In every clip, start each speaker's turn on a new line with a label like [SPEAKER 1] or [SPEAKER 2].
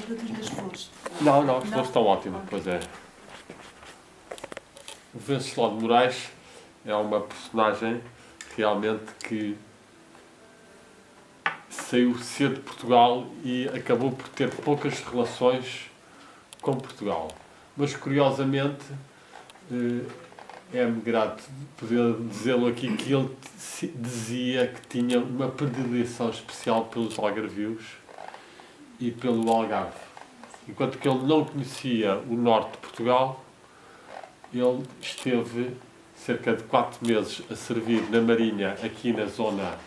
[SPEAKER 1] jogadinho das flores.
[SPEAKER 2] Não, as flores estão ótimas, pois é. O Venceslau de Moraes é uma personagem realmente que saiu cedo de Portugal e acabou por ter poucas relações com Portugal. Mas, curiosamente, é-me grato poder dizê-lo aqui que ele dizia que tinha uma predileção especial pelos algarvios e pelo Algarve. Enquanto que ele não conhecia o norte de Portugal, ele esteve cerca de 4 meses a servir na Marinha aqui na zona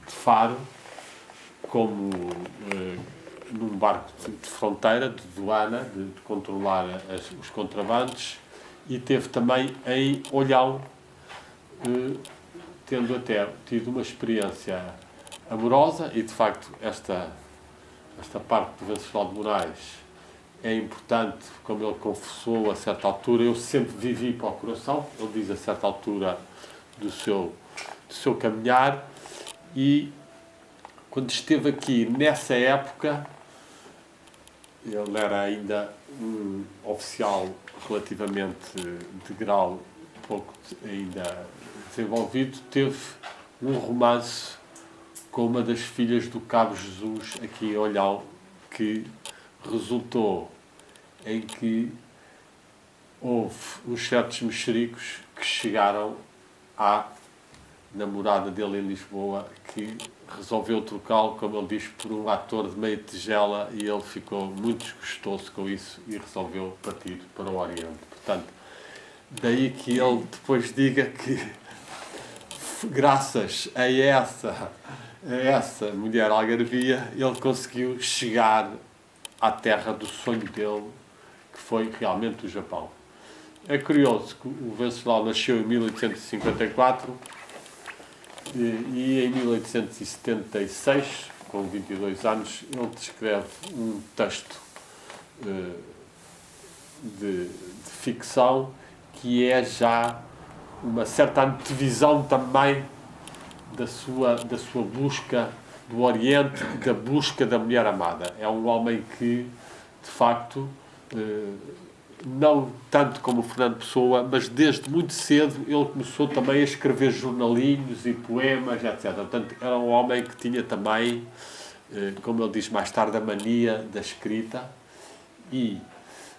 [SPEAKER 2] de Faro, como num barco de fronteira, de doana, de controlar os contrabandos, e teve também em Olhão, tendo até tido uma experiência amorosa, e de facto esta parte de Venceslau de Moraes é importante, como ele confessou a certa altura. Eu sempre vivi para o coração, ele diz a certa altura do seu caminhar, e quando esteve aqui nessa época, ele era ainda um oficial relativamente de grau pouco ainda desenvolvido, teve um romance com uma das filhas do Cabo Jesus aqui em Olhão, que resultou em que houve uns certos mexericos que chegaram à namorada dele em Lisboa, que resolveu trocá-lo, como ele diz, por um ator de meia tigela, e ele ficou muito desgostoso com isso e resolveu partir para o Oriente. Portanto, daí que ele depois diga que, graças a essa mulher algarvia, ele conseguiu chegar à terra do sonho dele, que foi realmente o Japão. É curioso que o Venceslau nasceu em 1854 e em 1876, com 22 anos, ele descreve um texto de ficção que é já uma certa antevisão também da sua busca do Oriente e da busca da mulher amada. É um homem que, de facto, não tanto como o Fernando Pessoa, mas desde muito cedo ele começou também a escrever jornalinhos e poemas, etc. Portanto, era um homem que tinha também, como ele diz mais tarde, a mania da escrita e,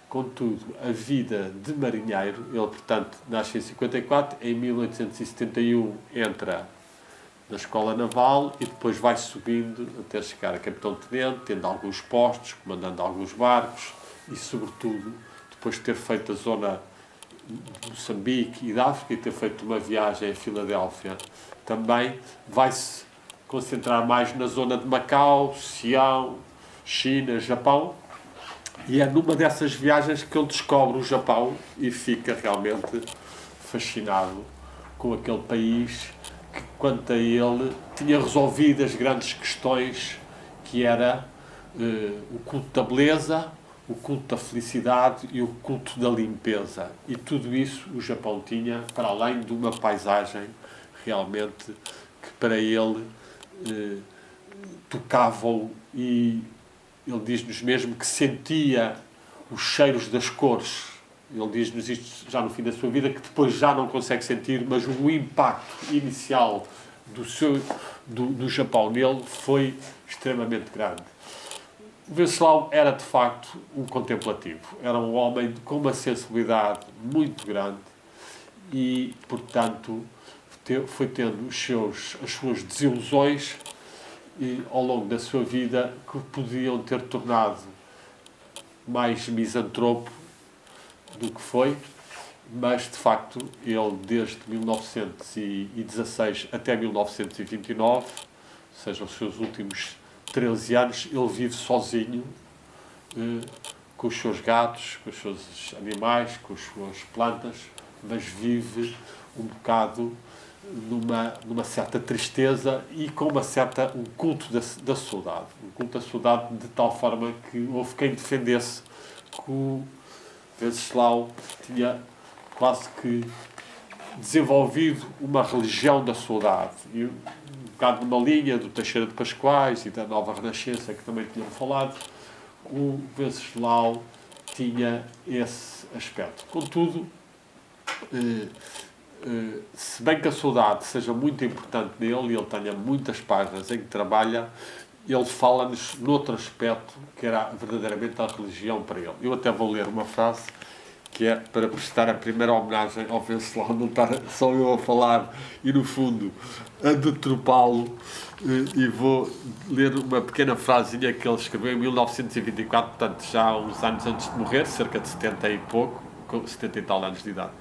[SPEAKER 2] contudo, a vida de marinheiro. Ele, portanto, nasce em 54, em 1871 entra na Escola Naval e depois vai subindo até chegar a capitão-tenente, tendo alguns postos, comandando alguns barcos e, sobretudo, depois de ter feito a zona de Moçambique e da África e ter feito uma viagem a Filadélfia, também vai-se concentrar mais na zona de Macau, Sião, China, Japão, e é numa dessas viagens que ele descobre o Japão e fica realmente fascinado com aquele país que, quanto a ele, tinha resolvido as grandes questões, que era o culto da beleza, o culto da felicidade e o culto da limpeza. E tudo isso o Japão tinha, para além de uma paisagem realmente que para ele tocavam, e ele diz-nos mesmo que sentia os cheiros das cores. Ele diz-nos isto já no fim da sua vida, que depois já não consegue sentir, mas o impacto inicial do Japão nele foi extremamente grande. O Venceslau era, de facto, um contemplativo. Era um homem com uma sensibilidade muito grande e, portanto, foi tendo as suas desilusões ao longo da sua vida, que podiam ter tornado mais misantropo do que foi, mas, de facto, ele, desde 1916 até 1929, ou seja, os seus últimos 13 anos, ele vive sozinho, com os seus gatos, com os seus animais, com as suas plantas, mas vive um bocado numa certa tristeza e com um culto da saudade. Um culto da saudade de tal forma que houve quem defendesse que o Venceslau tinha quase que desenvolvido uma religião da saudade. E um bocado numa linha do Teixeira de Pascoais e da Nova Renascença, que também tinham falado, o Venceslau tinha esse aspecto. Contudo, se bem que a saudade seja muito importante nele e ele tenha muitas páginas em que trabalha, ele fala-nos noutro aspecto que era verdadeiramente a religião para ele. Eu até vou ler uma frase que é para prestar a primeira homenagem ao Venceslau, não estar só eu a falar e, no fundo, a detropá-lo, e vou ler uma pequena frasinha que ele escreveu em 1924, portanto, já uns anos antes de morrer, cerca de 70 e pouco, com 70 e tal anos de idade.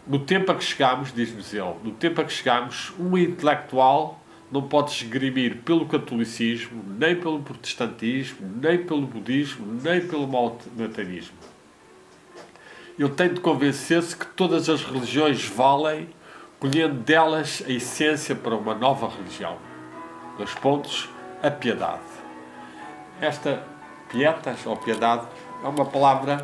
[SPEAKER 2] No tempo a que chegámos, diz-nos ele, no tempo a que chegámos, um intelectual não pode esgrimir pelo catolicismo, nem pelo protestantismo, nem pelo budismo, nem pelo montanismo. Ele tem de convencer-se que todas as religiões valem, colhendo delas a essência para uma nova religião. 2 pontos, a piedade. Esta pietas, ou piedade, é uma palavra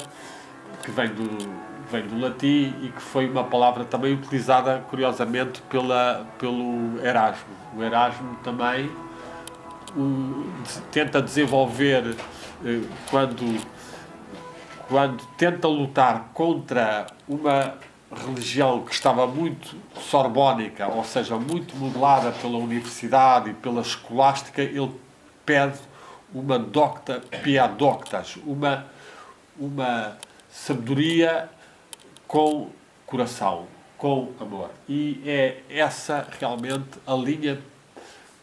[SPEAKER 2] que vem do latim e que foi uma palavra também utilizada, curiosamente, pelo Erasmo. O Erasmo também tenta desenvolver, quando tenta lutar contra uma religião que estava muito sorbónica, ou seja, muito modelada pela universidade e pela escolástica, ele pede uma docta pia doctas, uma sabedoria com coração, com amor. E é essa realmente a linha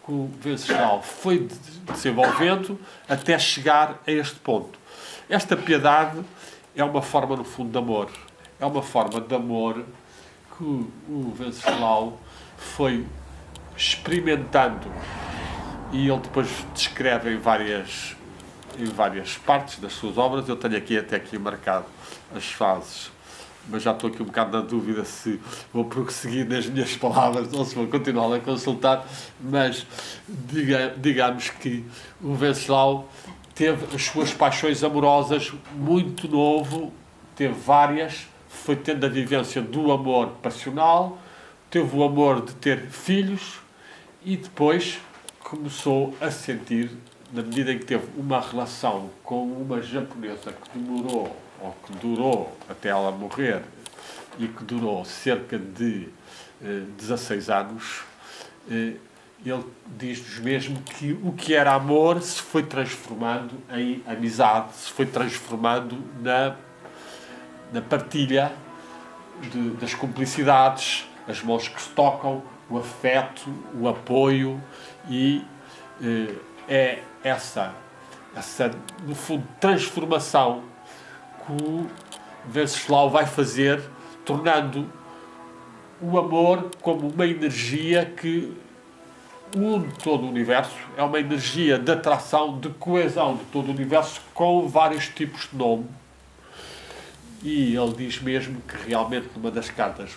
[SPEAKER 2] que o Venceslau foi desenvolvendo até chegar a este ponto. Esta piedade é uma forma, no fundo, de amor. É uma forma de amor que o Venceslau foi experimentando, e ele depois descreve em várias partes das suas obras. Eu tenho até aqui marcado as fases, mas já estou aqui um bocado na dúvida se vou prosseguir nas minhas palavras ou se vou continuar a consultar, mas digamos que o Venceslau teve as suas paixões amorosas muito novo, teve várias, foi tendo a vivência do amor passional, teve o amor de ter filhos e depois começou a sentir, na medida em que teve uma relação com uma japonesa que durou até ela morrer e que durou cerca de 16 anos, ele diz-nos mesmo que o que era amor se foi transformando em amizade, se foi transformando na partilha das cumplicidades, as mãos que se tocam, o afeto, o apoio, e é essa, no fundo, transformação que o Venceslau vai fazer, tornando o amor como uma energia que une todo o universo, é uma energia de atração, de coesão de todo o universo, com vários tipos de nome. E ele diz mesmo que realmente, numa das cartas,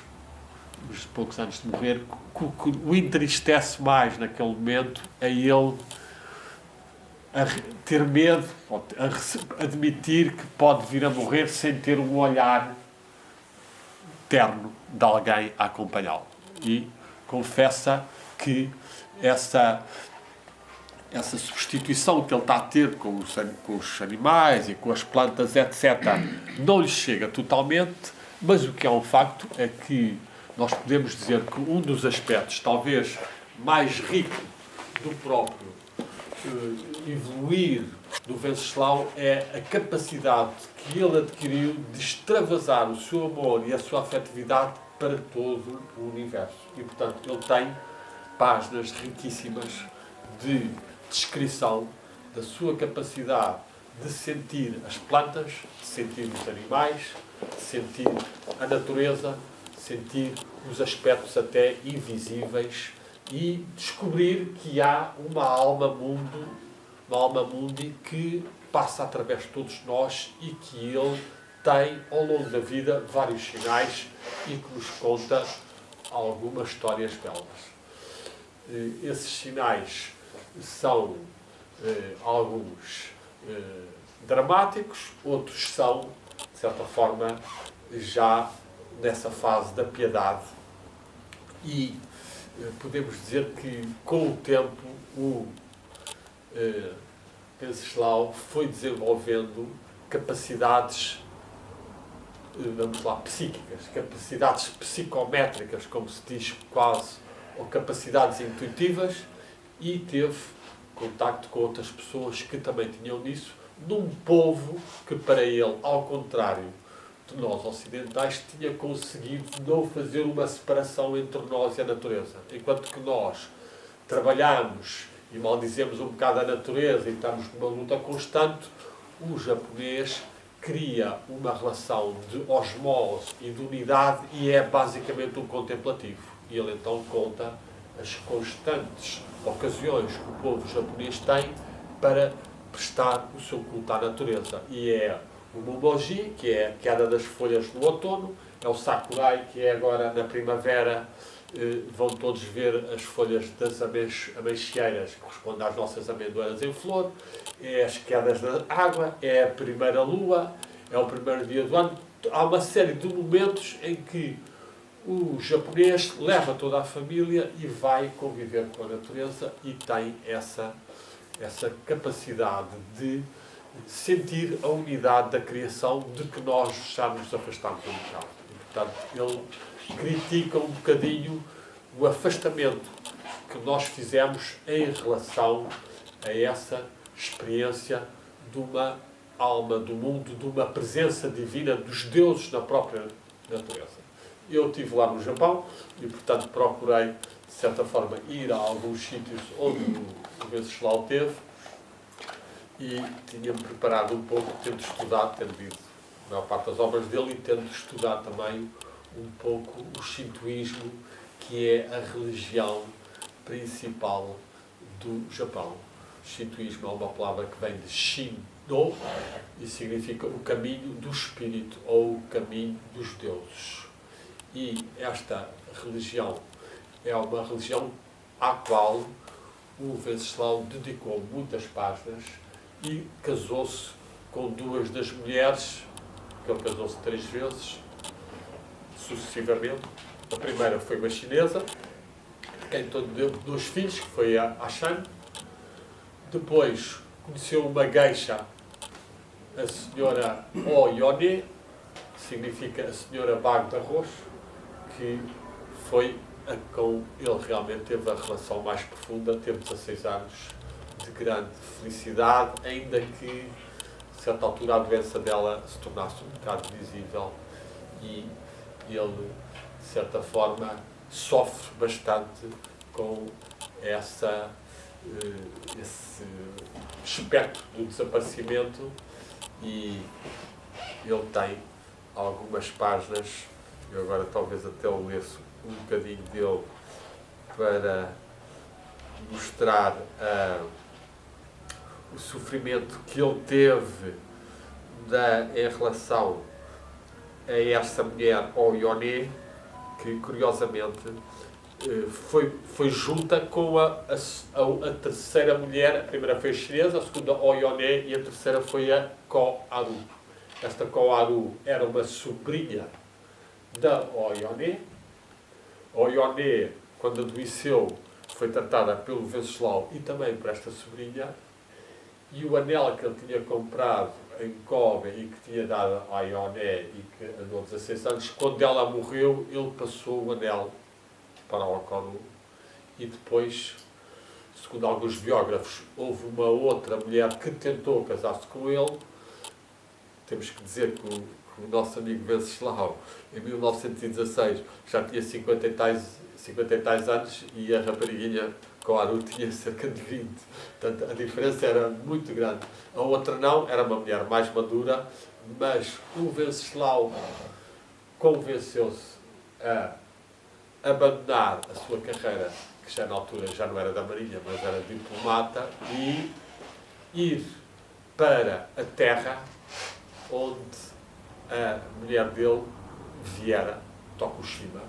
[SPEAKER 2] uns poucos anos de morrer, que o entristece mais naquele momento é ele a ter medo, a admitir que pode vir a morrer sem ter um olhar terno de alguém a acompanhá-lo. E confessa que essa substituição que ele está a ter com os animais e com as plantas, etc., não lhe chega totalmente, mas o que é um facto é que nós podemos dizer que um dos aspectos talvez mais rico do próprio evoluir do Venceslau é a capacidade que ele adquiriu de extravasar o seu amor e a sua afetividade para todo o universo. E, portanto, ele tem páginas riquíssimas de descrição da sua capacidade de sentir as plantas, de sentir os animais, de sentir a natureza, de sentir os aspectos até invisíveis e descobrir que há uma alma mundi que passa através de todos nós e que ele tem, ao longo da vida, vários sinais e que nos conta algumas histórias belas. Esses sinais são alguns dramáticos, outros são, de certa forma, já nessa fase da piedade. E podemos dizer que, com o tempo, o Venceslau foi desenvolvendo capacidades, vamos lá, psíquicas, capacidades psicométricas, como se diz quase, ou capacidades intuitivas, e teve contacto com outras pessoas que também tinham isso, num povo que para ele, ao contrário de nós ocidentais, tinha conseguido não fazer uma separação entre nós e a natureza. Enquanto que nós trabalhamos e maldizemos um bocado a natureza e estamos numa luta constante, o japonês cria uma relação de osmose e de unidade e é basicamente um contemplativo. E ele então conta as constantes ocasiões que o povo japonês tem para prestar o seu culto à natureza. E é o Mumoji, que é a queda das folhas no outono, é o Sakurai, que é agora na primavera, vão todos ver as folhas das ameixeiras, que correspondem às nossas amendoeiras em flor, é as quedas da água, é a primeira lua, é o primeiro dia do ano. Há uma série de momentos em que o japonês leva toda a família e vai conviver com a natureza e tem essa capacidade de sentir a unidade da criação de que nós já nos afastamos um bocado. E, portanto, ele critica um bocadinho o afastamento que nós fizemos em relação a essa experiência de uma alma do mundo, de uma presença divina dos deuses na própria natureza. Eu estive lá no Japão e, portanto, procurei, de certa forma, ir a alguns sítios onde o Venceslau teve e tinha-me preparado um pouco, tendo estudado, tendo lido a maior parte das obras dele e tendo estudado também um pouco o shintoísmo, que é a religião principal do Japão. Shintoísmo é uma palavra que vem de Shin-do e significa o caminho do espírito ou o caminho dos deuses. E esta religião é uma religião à qual o Venceslau dedicou muitas páginas e casou-se com duas das mulheres, que ele casou-se 3 vezes, sucessivamente. A primeira foi uma chinesa, quem deu 2 filhos, que foi a Shan. Depois conheceu uma geisha, a senhora Oyone, que significa a senhora Bago de Arroz, que foi a com ele realmente teve a relação mais profunda, teve 16 anos de grande felicidade, ainda que a certa altura a doença dela se tornasse um bocado visível e ele, de certa forma, sofre bastante com esse aspecto do desaparecimento e ele tem algumas páginas, eu agora talvez até o lesse um bocadinho dele para mostrar o sofrimento que ele teve em relação a essa mulher, Oyone, que curiosamente foi junta com a terceira mulher. A primeira foi a chinesa, a segunda Oyone e a terceira foi a Ko-Aru. Esta Ko-Aru era uma sobrinha da Oyone. Oyone, quando adoeceu, foi tratada pelo Venceslau e também por esta sobrinha, e o anel que ele tinha comprado em Kobe e que tinha dado a Oyone e que andou 16 anos, quando ela morreu, ele passou o anel para o Okoru e depois, segundo alguns biógrafos, houve uma outra mulher que tentou casar-se com ele. Temos que dizer que o nosso amigo Venceslau, em 1916, já tinha 50 e tais anos e a rapariguinha Ko-Aru tinha cerca de 20. Portanto, a diferença era muito grande. A outra não, era uma mulher mais madura, mas o Venceslau convenceu-se a abandonar a sua carreira, que já na altura já não era da Marinha, mas era diplomata, e ir para a terra onde a mulher dele viera, Tokushima,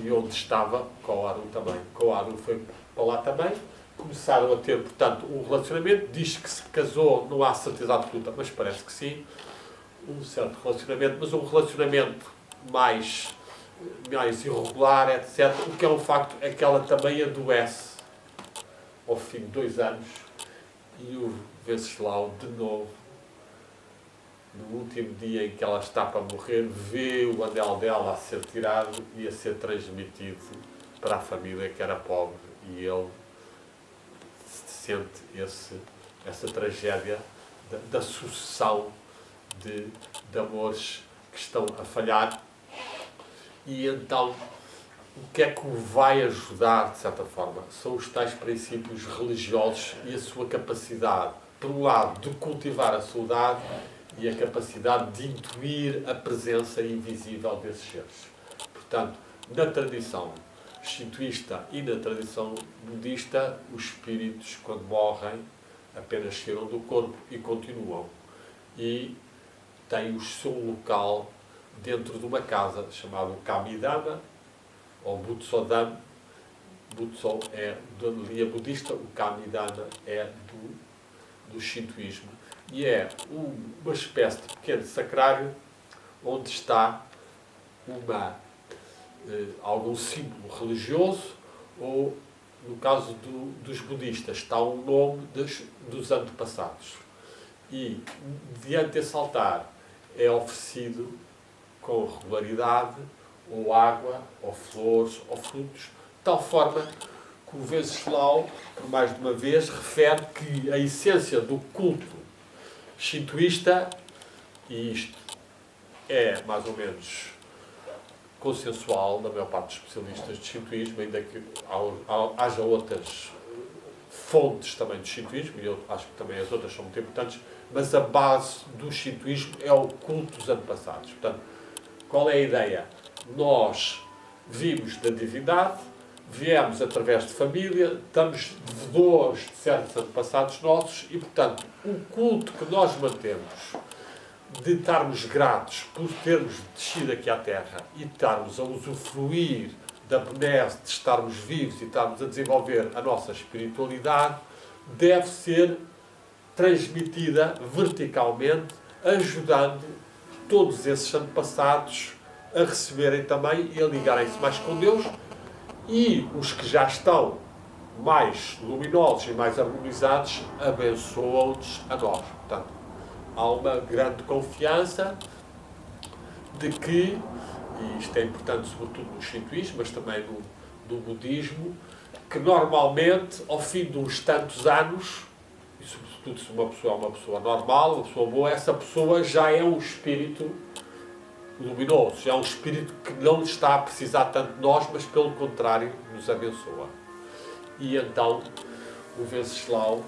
[SPEAKER 2] e onde estava Ko-Aru também. Ko-Aru foi para lá também, começaram a ter, portanto, um relacionamento, diz que se casou, não há certeza absoluta, mas parece que sim, um certo relacionamento, mas um relacionamento mais irregular, etc. O que é um facto é que ela também adoece ao fim de 2 anos E o Venceslau, de novo, no último dia em que ela está para morrer, vê o anel dela a ser tirado e a ser transmitido para a família que era pobre. E ele sente essa tragédia da sucessão de amores que estão a falhar. E então, o que é que o vai ajudar, de certa forma? São os tais princípios religiosos e a sua capacidade, por um lado, de cultivar a saudade e a capacidade de intuir a presença invisível desses seres. Portanto, na tradição shintoísta e na tradição budista, os espíritos, quando morrem, apenas saíram do corpo e continuam. E têm o seu local dentro de uma casa chamada Kamidama ou Butsodama. Butso é da linha budista, o Kamidama é do shintoísmo. E é uma espécie de pequeno sacrário onde está algum símbolo religioso ou, no caso dos budistas, está um nome dos antepassados. E, diante desse altar, é oferecido com regularidade ou água, ou flores, ou frutos, de tal forma que o Venceslau, por mais de uma vez, refere que a essência do culto shintoísta, e isto é mais ou menos consensual da maior parte dos especialistas de shintoísmo, ainda que haja outras fontes também do shintoísmo, e eu acho que também as outras são muito importantes, mas a base do shintoísmo é o culto dos antepassados. Portanto, qual é a ideia? Nós vimos da divindade, viemos através de família, estamos devedores de certos antepassados nossos e, portanto, o culto que nós mantemos de estarmos gratos por termos descido aqui à Terra e estarmos a usufruir da benesse de estarmos vivos e estarmos a desenvolver a nossa espiritualidade, deve ser transmitida verticalmente, ajudando todos esses antepassados a receberem também e a ligarem-se mais com Deus, e os que já estão mais luminosos e mais harmonizados abençoam-nos a nós. Portanto, há uma grande confiança de que, e isto é importante sobretudo no shintoísmo, mas também no budismo, que normalmente, ao fim de uns tantos anos, e sobretudo se uma pessoa é uma pessoa normal, uma pessoa boa, essa pessoa já é um espírito luminoso, já é um espírito que não está a precisar tanto de nós, mas pelo contrário, nos abençoa. E então o Venceslau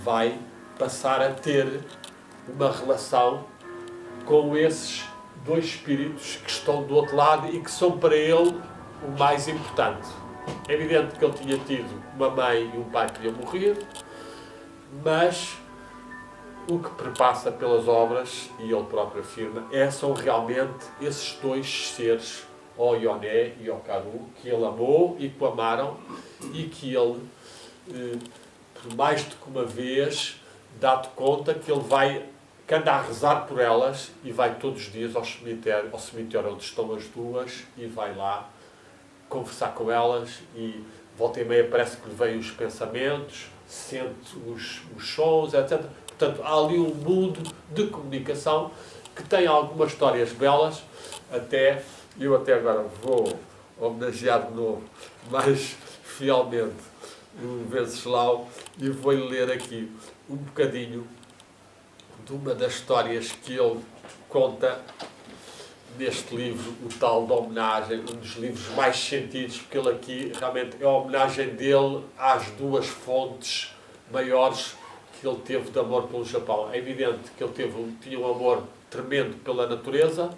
[SPEAKER 2] vai passar a ter uma relação com esses dois espíritos que estão do outro lado e que são para ele o mais importante. É evidente que ele tinha tido uma mãe e um pai que tinham morrido, mas o que perpassa pelas obras, e ele próprio afirma, são realmente esses dois seres, o Yoné e o Karu, que ele amou e que o amaram, e que ele, por mais do que uma vez, dá-te conta que ele que anda a rezar por elas e vai todos os dias ao cemitério onde estão as duas e vai lá conversar com elas e volta e meia parece que lhe vêm os pensamentos, sente os sons, etc. Portanto, há ali um mundo de comunicação que tem algumas histórias belas, eu até agora vou homenagear de novo, mais fielmente, o Venceslau, e vou-lhe ler aqui um bocadinho de uma das histórias que ele conta neste livro, o tal da homenagem, um dos livros mais sentidos, porque ele aqui realmente é a homenagem dele às duas fontes maiores que ele teve de amor pelo Japão. É evidente que ele tinha um amor tremendo pela natureza,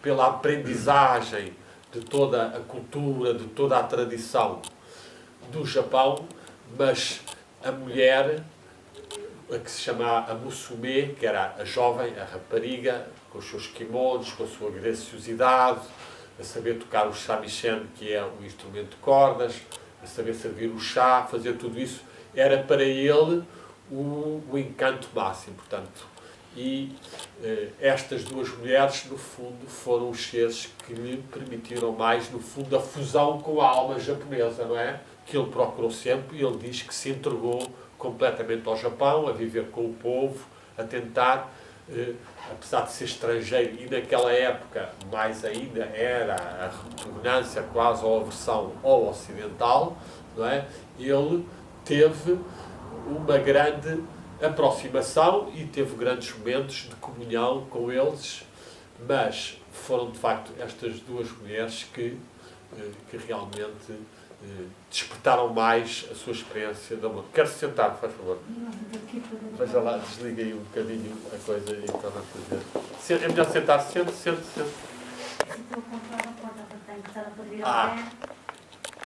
[SPEAKER 2] pela aprendizagem de toda a cultura, de toda a tradição do Japão, mas a mulher, a que se chama a Musume, que era a jovem, a rapariga, com os seus kimonos, com a sua graciosidade, a saber tocar o shamisen, que é um instrumento de cordas, a saber servir o chá, fazer tudo isso, era para ele o encanto máximo, portanto. E estas duas mulheres, no fundo, foram os seres que lhe permitiram mais, no fundo, a fusão com a alma japonesa, não é? Que ele procurou sempre, e ele diz que se entregou completamente ao Japão, a viver com o povo, a tentar, apesar de ser estrangeiro, e naquela época mais ainda era a repugnância quase ou a aversão ao ocidental, não é? Ele teve uma grande aproximação e teve grandes momentos de comunhão com eles, mas foram de facto estas duas mulheres que realmente despertaram mais a sua experiência de amor. Quer-se sentar, faz favor. Veja lá, desliga aí um bocadinho a coisa e para fazer. É melhor sentar-se, sente.
[SPEAKER 1] Se estou a comprar a porta, tenho que estar a pedir ao pé.